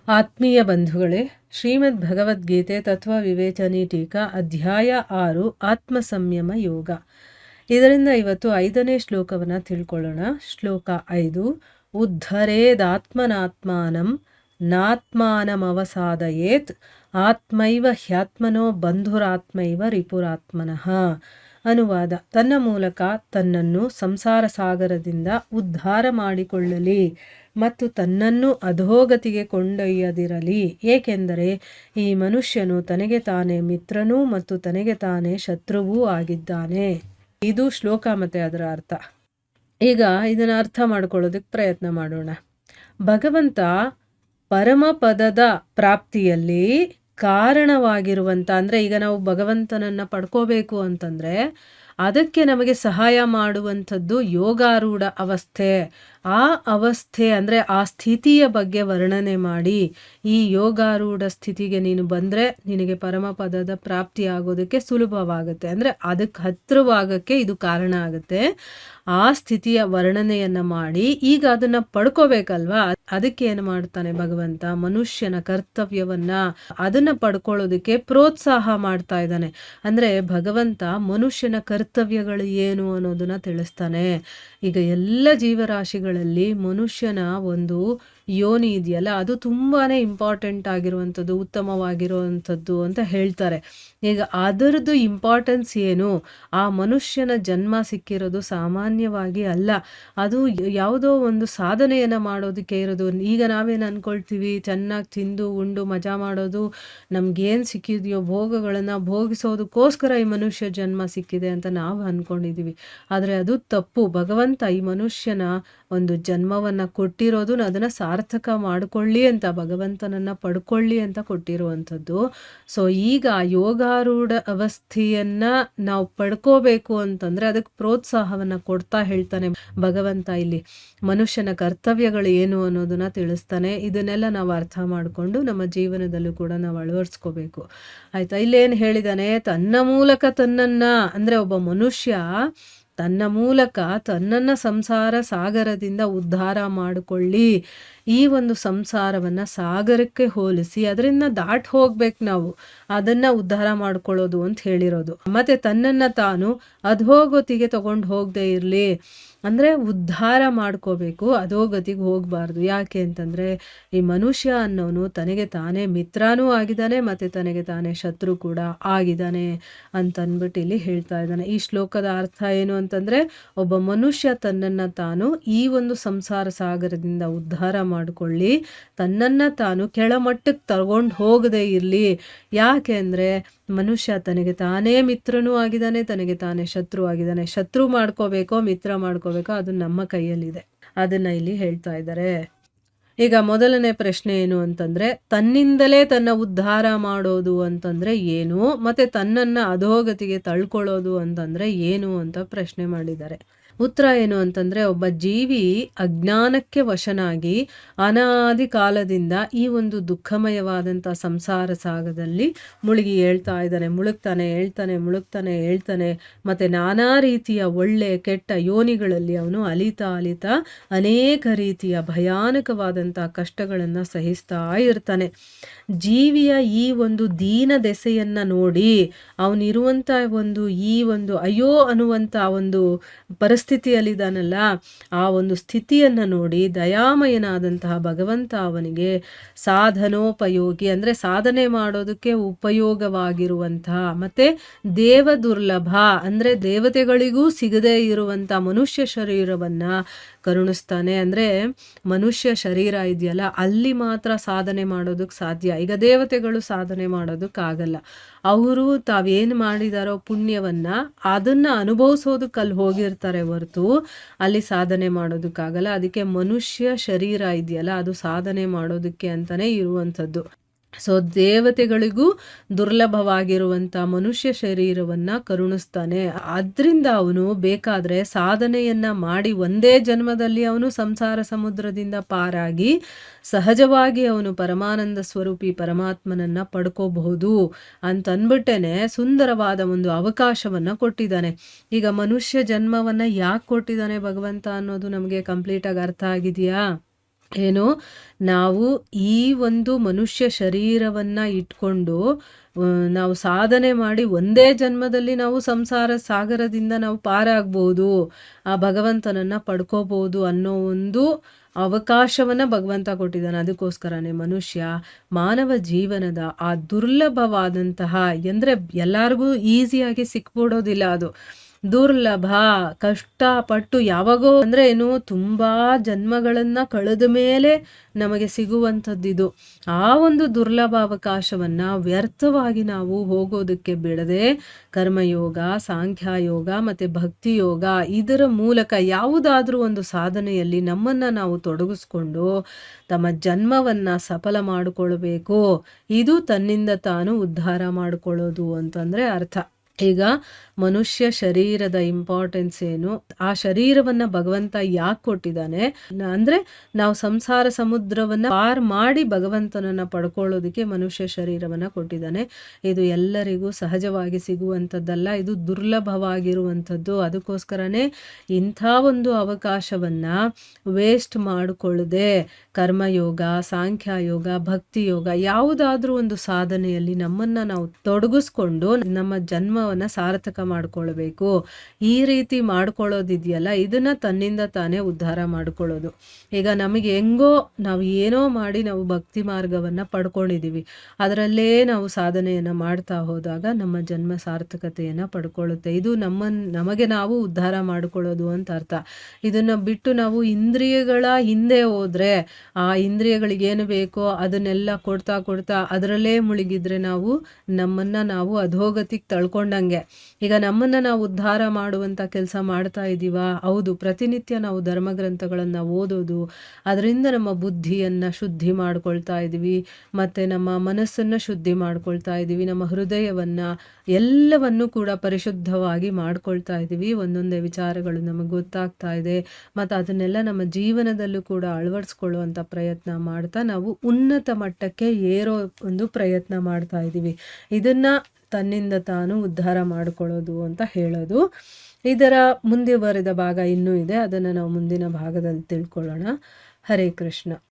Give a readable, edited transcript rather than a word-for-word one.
ಆತ್ಮೀಯ ಬಂಧುಗಳೇ, ಶ್ರೀಮದ್ ಭಗವದ್ಗೀತೆ ತತ್ವ ವಿವೇಚನಿ ಟೀಕಾ ಅಧ್ಯಾಯ 6 ಆತ್ಮ ಸಂಯಮ ಯೋಗ. ಇದರಿಂದ ಇವತ್ತು 5ನೇ ಶ್ಲೋಕವನ್ನು ತಿಳ್ಕೊಳ್ಳೋಣ. ಶ್ಲೋಕ 5. ಉದ್ಧರೇದಾತ್ಮನಾತ್ಮಾನಂ ನಾತ್ಮಾನಮವಸಾದಯೇತ್ ಆತ್ಮೈವ ಹ್ಯಾತ್ಮನೋ ಬಂಧುರಾತ್ಮೈವ ರಿಪುರಾತ್ಮನಃ. ಅನುವಾದ: ತನ್ನ ಮೂಲಕ ತನ್ನನ್ನು ಸಂಸಾರ ಸಾಗರದಿಂದ ಉದ್ಧಾರ ಮಾಡಿಕೊಳ್ಳಲಿ ಮತ್ತು ತನ್ನನ್ನು ಅಧೋಗತಿಗೆ ಕೊಂಡೊಯ್ಯದಿರಲಿ, ಏಕೆಂದರೆ ಈ ಮನುಷ್ಯನು ತನಗೆ ತಾನೇ ಮಿತ್ರನೂ ಮತ್ತು ತನಗೆ ತಾನೇ ಶತ್ರುವೂ ಆಗಿದ್ದಾನೆ. ಇದು ಶ್ಲೋಕ ಮತ್ತು ಅದರ ಅರ್ಥ. ಈಗ ಇದನ್ನು ಅರ್ಥ ಮಾಡ್ಕೊಳ್ಳೋದಕ್ಕೆ ಪ್ರಯತ್ನ ಮಾಡೋಣ. ಭಗವಂತ ಪರಮಪದದ ಪ್ರಾಪ್ತಿಯಲ್ಲಿ ಕಾರಣವಾಗಿರುವಂಥ, ಅಂದರೆ ಈಗ ನಾವು ಭಗವಂತನನ್ನು ಪಡ್ಕೋಬೇಕು ಅಂತಂದರೆ ಅದಕ್ಕೆ ನಮಗೆ ಸಹಾಯ ಮಾಡುವಂಥದ್ದು ಯೋಗಾರೂಢ ಅವಸ್ಥೆ. ಆ ಅವಸ್ಥೆ ಅಂದರೆ ಆ ಸ್ಥಿತಿಯ ಬಗ್ಗೆ ವರ್ಣನೆ ಮಾಡಿ, ಈ ಯೋಗಾರೂಢ ಸ್ಥಿತಿಗೆ ನೀನು ಬಂದರೆ ನಿನಗೆ ಪರಮಪದದ ಪ್ರಾಪ್ತಿ ಆಗೋದಕ್ಕೆ ಸುಲಭವಾಗುತ್ತೆ, ಅಂದರೆ ಅದಕ್ಕೆ ಹತ್ತಿರವಾಗಕ್ಕೆ ಇದು ಕಾರಣ ಆಗುತ್ತೆ. ಆ ಸ್ಥಿತಿಯ ವರ್ಣನೆಯನ್ನು ಮಾಡಿ ಈಗ ಅದನ್ನು ಪಡ್ಕೋಬೇಕಲ್ವಾ, ಅದಕ್ಕೆ ಏನು ಮಾಡ್ತಾನೆ ಭಗವಂತ, ಮನುಷ್ಯನ ಕರ್ತವ್ಯವನ್ನು ಅದನ್ನು ಪಡ್ಕೊಳ್ಳೋದಕ್ಕೆ ಪ್ರೋತ್ಸಾಹ ಮಾಡ್ತಾ ಇದ್ದಾನೆ. ಅಂದರೆ ಭಗವಂತ ಮನುಷ್ಯನ ಕರ್ತವ್ಯಗಳು ಏನು ಅನ್ನೋದನ್ನು ತಿಳಿಸ್ತಾನೆ. ಈಗ ಎಲ್ಲ ಜೀವರಾಶಿಗಳಲ್ಲಿ ಮನುಷ್ಯನ ಒಂದು ಯೋನಿ ಇದೆಯಲ್ಲ, ಅದು ತುಂಬಾ ಇಂಪಾರ್ಟೆಂಟ್ ಆಗಿರುವಂಥದ್ದು, ಉತ್ತಮವಾಗಿರುವಂಥದ್ದು ಅಂತ ಹೇಳ್ತಾರೆ. ಈಗ ಅದರದ್ದು ಇಂಪಾರ್ಟೆನ್ಸ್ ಏನು? ಆ ಮನುಷ್ಯನ ಜನ್ಮ ಸಿಕ್ಕಿರೋದು ಸಾಮಾನ್ಯವಾಗಿ ಅಲ್ಲ, ಅದು ಯಾವುದೋ ಒಂದು ಸಾಧನೆಯನ್ನು ಮಾಡೋದಕ್ಕೆ ಇರೋದು. ಈಗ ನಾವೇನು ಅಂದ್ಕೊಳ್ತೀವಿ, ಚೆನ್ನಾಗಿ ತಿಂದು ಉಂಡು ಮಜಾ ಮಾಡೋದು, ನಮಗೇನು ಸಿಕ್ಕಿದೆಯೋ ಭೋಗಗಳನ್ನು ಭೋಗಿಸೋದಕ್ಕೋಸ್ಕರ ಈ ಮನುಷ್ಯ ಜನ್ಮ ಸಿಕ್ಕಿದೆ ಅಂತ ನಾವು ಅಂದ್ಕೊಂಡಿದ್ದೀವಿ. ಆದರೆ ಅದು ತಪ್ಪು. ಭಗವಂತ ಈ ಮನುಷ್ಯನ ಒಂದು ಜನ್ಮವನ್ನು ಕೊಟ್ಟಿರೋದು ಅದನ್ನು ಸಾರ್ಥಕ ಮಾಡಿಕೊಳ್ಳಿ ಅಂತ, ಭಗವಂತನನ್ನು ಪಡ್ಕೊಳ್ಳಿ ಅಂತ ಕೊಟ್ಟಿರುವಂಥದ್ದು. ಸೊ ಈಗ ಯೋಗಾರೂಢ ಅವಸ್ಥೆಯನ್ನು ನಾವು ಪಡ್ಕೋಬೇಕು ಅಂತಂದರೆ ಅದಕ್ಕೆ ಪ್ರೋತ್ಸಾಹವನ್ನು ಕೊಡ್ತಾ ಹೇಳ್ತಾನೆ ಭಗವಂತ. ಇಲ್ಲಿ ಮನುಷ್ಯನ ಕರ್ತವ್ಯಗಳು ಏನು ಅನ್ನೋದನ್ನು ತಿಳಿಸ್ತಾನೆ. ಇದನ್ನೆಲ್ಲ ನಾವು ಅರ್ಥ ಮಾಡಿಕೊಂಡು ನಮ್ಮ ಜೀವನದಲ್ಲೂ ಕೂಡ ನಾವು ಅಳವಡಿಸ್ಕೋಬೇಕು, ಆಯಿತಾ. ಇಲ್ಲೇನು ಹೇಳಿದಾನೆ, ತನ್ನ ಮೂಲಕ ತನ್ನನ್ನು, ಅಂದರೆ ಒಬ್ಬ ಮನುಷ್ಯ ತನ್ನ ಮೂಲಕ ತನ್ನನ್ನು ಸಂಸಾರ ಸಾಗರದಿಂದ ಉದ್ಧಾರ ಮಾಡಿಕೊಳ್ಳಿ. ಈ ಒಂದು ಸಂಸಾರವನ್ನು ಸಾಗರಕ್ಕೆ ಹೋಲಿಸಿ ಅದರಿಂದ ದಾಟಿ ಹೋಗ್ಬೇಕು ನಾವು, ಅದನ್ನು ಉದ್ಧಾರ ಮಾಡ್ಕೊಳ್ಳೋದು ಅಂತ ಹೇಳಿರೋದು. ಮತ್ತು ತನ್ನನ್ನು ತಾನು ಅಧೋಗತಿಗೆ ತಗೊಂಡು ಹೋಗದೆ ಇರಲಿ, ಅಂದರೆ ಉದ್ಧಾರ ಮಾಡ್ಕೋಬೇಕು, ಅಧೋಗತಿಗೆ ಹೋಗಬಾರ್ದು. ಯಾಕೆ ಅಂತಂದರೆ ಈ ಮನುಷ್ಯ ಅನ್ನೋನು ತನಗೆ ತಾನೇ ಮಿತ್ರನೂ ಆಗಿದ್ದಾನೆ ಮತ್ತು ತನಗೆ ತಾನೇ ಶತ್ರು ಕೂಡ ಆಗಿದ್ದಾನೆ ಅಂತಂದ್ಬಿಟ್ಟು ಇಲ್ಲಿ ಹೇಳ್ತಾ ಇದ್ದಾನೆ. ಈ ಶ್ಲೋಕದ ಅರ್ಥ ಏನು ಅಂತಂದರೆ, ಒಬ್ಬ ಮನುಷ್ಯ ತನ್ನನ್ನು ತಾನು ಈ ಒಂದು ಸಂಸಾರ ಸಾಗರದಿಂದ ಉದ್ಧಾರ ಮಾಡಿಕೊಳ್ಳಿ, ತನ್ನನ್ನು ತಾನು ಕೆಳಮಟ್ಟಕ್ಕೆ ತಗೊಂಡು ಹೋಗದೇ ಇರಲಿ. ಯಾಕೆ ಅಂದರೆ ಮನುಷ್ಯ ತನಗೆ ತಾನೇ ಮಿತ್ರನೂ ಆಗಿದ್ದಾನೆ, ತನಗೆ ತಾನೇ ಶತ್ರು ಆಗಿದ್ದಾನೆ. ಶತ್ರು ಮಾಡ್ಕೋಬೇಕೋ ಮಿತ್ರ ಮಾಡ್ಕೋಬೇಕೋ ಅದು ನಮ್ಮ ಕೈಯಲ್ಲಿದೆ, ಅದನ್ನು ಇಲ್ಲಿ ಹೇಳ್ತಾ ಇದ್ದಾರೆ. ಈಗ ಮೊದಲನೇ ಪ್ರಶ್ನೆ ಏನು ಅಂತಂದರೆ, ತನ್ನಿಂದಲೇ ತನ್ನ ಉದ್ಧಾರ ಮಾಡೋದು ಅಂತಂದರೆ ಏನು, ಮತ್ತು ತನ್ನನ್ನು ಅಧೋಗತಿಗೆ ತಳ್ಕೊಳ್ಳೋದು ಅಂತಂದರೆ ಏನು ಅಂತ ಪ್ರಶ್ನೆ ಮಾಡಿದ್ದಾರೆ. ಉತ್ತರ ಏನು ಅಂತಂದರೆ, ಒಬ್ಬ ಜೀವಿ ಅಜ್ಞಾನಕ್ಕೆ ವಶನಾಗಿ ಅನಾದಿ ಕಾಲದಿಂದ ಈ ಒಂದು ದುಃಖಮಯವಾದಂಥ ಸಂಸಾರ ಸಾಗರದಲ್ಲಿ ಮುಳುಗಿ ಹೇಳ್ತಾನೆ ಮತ್ತು ನಾನಾ ರೀತಿಯ ಒಳ್ಳೆ ಕೆಟ್ಟ ಯೋನಿಗಳಲ್ಲಿ ಅವನು ಅಲಿತಾ ಅನೇಕ ರೀತಿಯ ಭಯಾನಕವಾದಂಥ ಕಷ್ಟಗಳನ್ನು ಸಹಿಸ್ತಾ ಇರ್ತಾನೆ. ಜೀವಿಯ ಈ ಒಂದು ದೀನ ದೆಸೆಯನ್ನು ನೋಡಿ ಅವನಿರುವಂಥ ಈ ಒಂದು ಅಯ್ಯೋ ಅನ್ನುವಂಥ ಒಂದು ಪರಿಸ್ಥಿತಿಯಲ್ಲಿದ್ದಾನಲ್ಲ, ಆ ಒಂದು ಸ್ಥಿತಿಯನ್ನು ನೋಡಿ ದಯಾಮಯನಾದಂತಹ ಭಗವಂತ ಅವನಿಗೆ ಸಾಧನೋಪಯೋಗಿ, ಅಂದರೆ ಸಾಧನೆ ಮಾಡೋದಕ್ಕೆ ಉಪಯೋಗವಾಗಿರುವಂತಹ ಮತ್ತು ದೇವದುರ್ಲಭ, ಅಂದರೆ ದೇವತೆಗಳಿಗೂ ಸಿಗದೇ ಇರುವಂಥ ಮನುಷ್ಯ ಶರೀರವನ್ನು ಕರುಣಿಸ್ತಾನೆ. ಅಂದರೆ ಮನುಷ್ಯ ಶರೀರ ಇದೆಯಲ್ಲ, ಅಲ್ಲಿ ಮಾತ್ರ ಸಾಧನೆ ಮಾಡೋದಕ್ಕೆ ಸಾಧ್ಯ. ಈಗ ದೇವತೆಗಳು ಸಾಧನೆ ಮಾಡೋದಕ್ಕಾಗಲ್ಲ, ಅವರು ತಾವೇನು ಮಾಡಿದಾರೋ ಪುಣ್ಯವನ್ನು ಅದನ್ನು ಅನುಭವಿಸೋದಕ್ಕೆ ಅಲ್ಲಿ ಹೋಗಿರ್ತಾರೆ ಹೊರತು ಅಲ್ಲಿ ಸಾಧನೆ ಮಾಡೋದಕ್ಕಾಗಲ್ಲ. ಅದಕ್ಕೆ ಮನುಷ್ಯ ಶರೀರ ಇದೆಯಲ್ಲ ಅದು ಸಾಧನೆ ಮಾಡೋದಕ್ಕೆ ಅಂತಲೇ ಇರುವಂಥದ್ದು. ಸೊ ದೇವತೆಗಳಿಗೂ ದುರ್ಲಭವಾಗಿರುವಂಥ ಮನುಷ್ಯ ಶರೀರವನ್ನು ಕರುಣಿಸ್ತಾನೆ. ಅದರಿಂದ ಅವನು ಬೇಕಾದರೆ ಸಾಧನೆಯನ್ನು ಮಾಡಿ ಒಂದೇ ಜನ್ಮದಲ್ಲಿ ಅವನು ಸಂಸಾರ ಸಮುದ್ರದಿಂದ ಪಾರಾಗಿ ಸಹಜವಾಗಿ ಅವನು ಪರಮಾನಂದ ಸ್ವರೂಪಿ ಪರಮಾತ್ಮನನ್ನು ಪಡ್ಕೋಬಹುದು ಅಂತಂದ್ಬಿಟ್ಟೇನೆ ಸುಂದರವಾದ ಒಂದು ಅವಕಾಶವನ್ನು ಕೊಟ್ಟಿದ್ದಾನೆ. ಈಗ ಮನುಷ್ಯ ಜನ್ಮವನ್ನು ಯಾಕೆ ಕೊಟ್ಟಿದ್ದಾನೆ ಭಗವಂತ ಅನ್ನೋದು ನಮಗೆ ಕಂಪ್ಲೀಟಾಗಿ ಅರ್ಥ ಆಗಿದೆಯಾ? ಏನು ನಾವು ಈ ಒಂದು ಮನುಷ್ಯ ಶರೀರವನ್ನು ಇಟ್ಕೊಂಡು ನಾವು ಸಾಧನೆ ಮಾಡಿ ಒಂದೇ ಜನ್ಮದಲ್ಲಿ ನಾವು ಸಂಸಾರ ಸಾಗರದಿಂದ ನಾವು ಪಾರಾಗ್ಬೋದು, ಆ ಭಗವಂತನನ್ನು ಪಡ್ಕೋಬೋದು ಅನ್ನೋ ಒಂದು ಅವಕಾಶವನ್ನು ಭಗವಂತ ಕೊಟ್ಟಿದ್ದಾನೆ. ಅದಕ್ಕೋಸ್ಕರನೇ ಮನುಷ್ಯ ಮಾನವ ಜೀವನದ ಆ ದುರ್ಲಭವಾದಂತಹ, ಅಂದರೆ ಎಲ್ಲರಿಗೂ ಈಸಿಯಾಗಿ ಸಿಕ್ಬಿಡೋದಿಲ್ಲ, ಅದು ದುರ್ಲಭ, ಕಷ್ಟಪಟ್ಟು ಯಾವಾಗೋ ಅಂದರೆ ಏನು ತುಂಬ ಜನ್ಮಗಳನ್ನು ಕಳೆದ ಮೇಲೆ ನಮಗೆ ಸಿಗುವಂಥದ್ದಿದು. ಆ ಒಂದು ದುರ್ಲಭ ಅವಕಾಶವನ್ನು ವ್ಯರ್ಥವಾಗಿ ನಾವು ಹೋಗೋದಕ್ಕೆ ಬಿಡದೆ ಕರ್ಮಯೋಗ, ಸಾಂಖ್ಯಯೋಗ ಮತ್ತು ಭಕ್ತಿ ಯೋಗ ಇದರ ಮೂಲಕ ಯಾವುದಾದ್ರೂ ಒಂದು ಸಾಧನೆಯಲ್ಲಿ ನಮ್ಮನ್ನು ನಾವು ತೊಡಗಿಸ್ಕೊಂಡು ತಮ್ಮ ಜನ್ಮವನ್ನು ಸಫಲ ಮಾಡಿಕೊಳ್ಬೇಕು. ಇದು ತನ್ನಿಂದ ತಾನು ಉದ್ಧಾರ ಮಾಡಿಕೊಳ್ಳೋದು ಅಂತಂದರೆ ಅರ್ಥ. ಈಗ ಮನುಷ್ಯ ಶರೀರದ ಇಂಪಾರ್ಟೆನ್ಸ್ ಏನು, ಆ ಶರೀರವನ್ನು ಭಗವಂತ ಯಾಕೆ ಕೊಟ್ಟಿದ್ದಾನೆ ಅಂದರೆ ನಾವು ಸಂಸಾರ ಸಮುದ್ರವನ್ನು ಪಾರ್ ಮಾಡಿ ಭಗವಂತನನ್ನು ಪಡ್ಕೊಳ್ಳೋದಕ್ಕೆ ಮನುಷ್ಯ ಶರೀರವನ್ನು ಕೊಟ್ಟಿದ್ದಾನೆ. ಇದು ಎಲ್ಲರಿಗೂ ಸಹಜವಾಗಿ ಸಿಗುವಂಥದ್ದಲ್ಲ, ಇದು ದುರ್ಲಭವಾಗಿರುವಂಥದ್ದು. ಅದಕ್ಕೋಸ್ಕರನೇ ಇಂಥ ಒಂದು ಅವಕಾಶವನ್ನು ವೇಸ್ಟ್ ಮಾಡಿಕೊಳ್ಳದೆ ಕರ್ಮಯೋಗ, ಸಾಂಖ್ಯಯೋಗ, ಭಕ್ತಿ ಯೋಗ ಯಾವುದಾದ್ರೂ ಒಂದು ಸಾಧನೆಯಲ್ಲಿ ನಮ್ಮನ್ನು ನಾವು ತೊಡಗಿಸ್ಕೊಂಡು ನಮ್ಮ ಜನ್ಮವನ್ನು ಸಾರ್ಥಕ ಮಾಡ್ಕೊಳ್ಬೇಕು. ಈ ರೀತಿ ಮಾಡ್ಕೊಳ್ಳೋದಿದೆಯಲ್ಲ, ಇದನ್ನ ತನ್ನಿಂದ ತಾನೇ ಉದ್ಧಾರ ಮಾಡ್ಕೊಳ್ಳೋದು. ಈಗ ನಮಗೆ ಹೆಂಗೋ ನಾವು ಏನೋ ಮಾಡಿ ನಾವು ಭಕ್ತಿ ಮಾರ್ಗವನ್ನು ಪಡ್ಕೊಂಡಿದ್ದೀವಿ, ಅದರಲ್ಲೇ ನಾವು ಸಾಧನೆಯನ್ನು ಮಾಡ್ತಾ ಹೋದಾಗ ನಮ್ಮ ಜನ್ಮ ಸಾರ್ಥಕತೆಯನ್ನು ಪಡ್ಕೊಳ್ಳುತ್ತೆ. ಇದು ನಮಗೆ ನಾವು ಉದ್ಧಾರ ಮಾಡ್ಕೊಳ್ಳೋದು ಅಂತ ಅರ್ಥ. ಇದನ್ನು ಬಿಟ್ಟು ನಾವು ಇಂದ್ರಿಯಗಳ ಹಿಂದೆ ಹೋದರೆ, ಆ ಇಂದ್ರಿಯಗಳಿಗೇನು ಬೇಕೋ ಅದನ್ನೆಲ್ಲ ಕೊಡ್ತಾ ಅದರಲ್ಲೇ ಮುಳುಗಿದ್ರೆ ನಮ್ಮನ್ನು ನಾವು ಅಧೋಗತಿಗೆ ತಳ್ಕೊಂಡಂಗೆ. ಈಗ ನಮ್ಮನ್ನು ನಾವು ಉದ್ಧಾರ ಮಾಡುವಂಥ ಕೆಲಸ ಮಾಡ್ತಾ ಇದ್ದೀವಾ? ಹೌದು. ಪ್ರತಿನಿತ್ಯ ನಾವು ಧರ್ಮಗ್ರಂಥಗಳನ್ನು ಓದೋದು, ಅದರಿಂದ ನಮ್ಮ ಬುದ್ಧಿಯನ್ನು ಶುದ್ಧಿ ಮಾಡ್ಕೊಳ್ತಾ ಇದ್ದೀವಿ, ಮತ್ತು ನಮ್ಮ ಮನಸ್ಸನ್ನು ಶುದ್ಧಿ ಮಾಡ್ಕೊಳ್ತಾ ಇದ್ದೀವಿ, ನಮ್ಮ ಹೃದಯವನ್ನು ಎಲ್ಲವನ್ನೂ ಕೂಡ ಪರಿಶುದ್ಧವಾಗಿ ಮಾಡ್ಕೊಳ್ತಾ ಇದ್ದೀವಿ. ಒಂದೊಂದೇ ವಿಚಾರಗಳು ನಮಗೆ ಗೊತ್ತಾಗ್ತಾ ಇದೆ, ಮತ್ತು ಅದನ್ನೆಲ್ಲ ನಮ್ಮ ಜೀವನದಲ್ಲೂ ಕೂಡ ಅಳವಡಿಸ್ಕೊಳ್ಳುವಂಥ ಪ್ರಯತ್ನ ಮಾಡ್ತಾ ನಾವು ಉನ್ನತ ಮಟ್ಟಕ್ಕೆ ಏರೋ ಒಂದು ಪ್ರಯತ್ನ ಮಾಡ್ತಾ ಇದ್ದೀವಿ. ಇದನ್ನು ತನ್ನಿಂದ ತಾನು ಉದ್ಧಾರ ಮಾಡಿಕೊಳ್ಳೋದು ಅಂತ ಹೇಳೋದು. ಇದರ ಮುಂದುವರೆದ ಭಾಗ ಇನ್ನೂ ಇದೆ, ಅದನ್ನು ನಾವು ಮುಂದಿನ ಭಾಗದಲ್ಲಿ ತಿಳ್ಕೊಳ್ಳೋಣ. ಹರೇ ಕೃಷ್ಣ.